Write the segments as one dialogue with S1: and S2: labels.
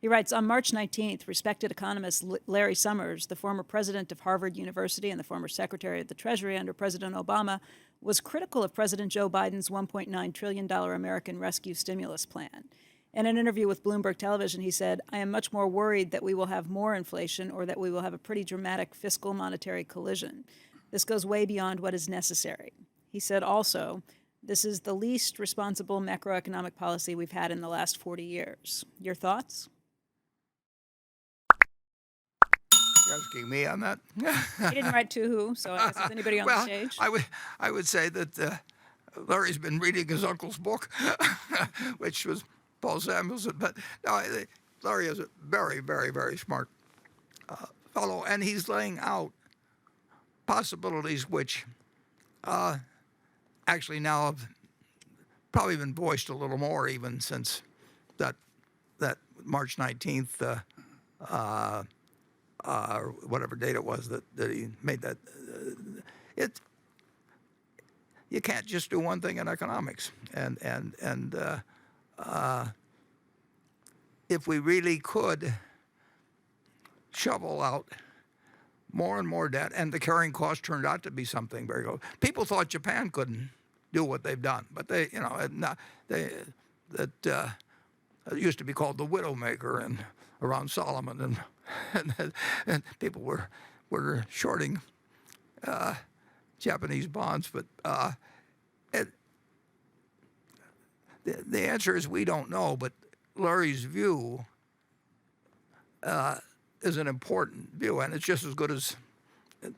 S1: He writes, on March 19th, respected economist Larry Summers, the former president of Harvard University and the former secretary of the Treasury under President Obama, was critical of President Joe Biden's $1.9 trillion American Rescue Stimulus Plan. In an interview with Bloomberg Television, he said, I am much more worried that we will have more inflation or that we will have a pretty dramatic fiscal monetary collision. This goes way beyond what is necessary. He said also, this is the least responsible macroeconomic policy we've had in the last 40 years. Your thoughts?
S2: You're asking me on that?
S1: He didn't write to who, so I guess it's anybody on the stage.
S2: I would say that Larry's been reading his uncle's book, which was Paul Samuelson. But no, Larry is a very, very, very smart fellow, and he's laying out possibilities which actually now have probably been voiced a little more even since that March 19th. Or whatever date it was that he made that. You can't just do one thing in economics, and if we really could shovel out more and more debt, and the carrying cost turned out to be something very good. People thought Japan couldn't do what they've done, but it used to be called the Widowmaker and around Solomon, and people were shorting Japanese bonds, but the answer is we don't know. But Larry's view is an important view, and it's just as good as,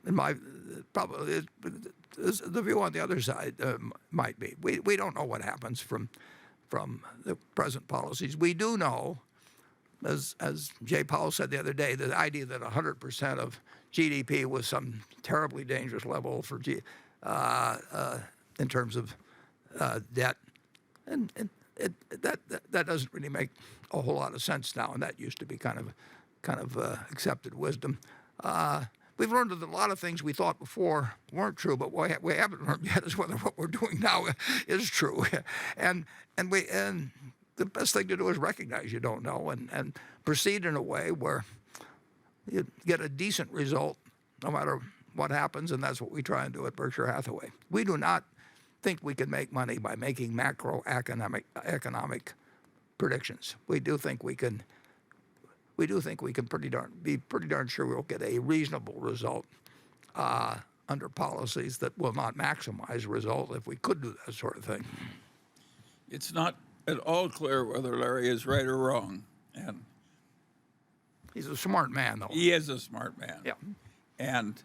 S2: in my probably as the view on the other side might be. We don't know what happens from the present policies. We do know, as Jay Powell said the other day, the idea that 100% of GDP was some terribly dangerous level for in terms of debt, and that doesn't really make a whole lot of sense now, and that used to be kind of accepted wisdom. We've learned that a lot of things we thought before weren't true, but what we haven't learned yet is whether what we're doing now is true, and the best thing to do is recognize you don't know and proceed in a way where you get a decent result no matter what happens, and that's what we try and do at Berkshire Hathaway. We do not think we can make money by making macroeconomic predictions. We do think we can be pretty darn sure we'll get a reasonable result under policies that will not maximize result if we could do that sort of thing.
S3: It's not at all clear whether Larry is right or wrong, and
S2: he's a smart man, though.
S3: He is a smart man.
S2: Yeah,
S3: and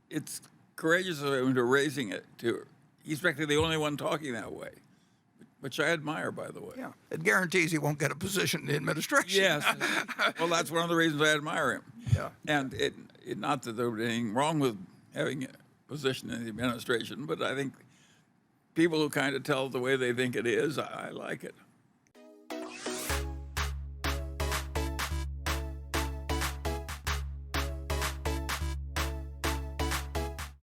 S3: it's courageous of him to raising it to. He's practically the only one talking that way, which I admire, by the way.
S2: Yeah, it guarantees he won't get a position in the administration.
S3: Yes, well, that's one of the reasons I admire him.
S2: Yeah,
S3: and not that there was anything wrong with having a position in the administration, but I think people who kind of tell the way they think it is, I like it.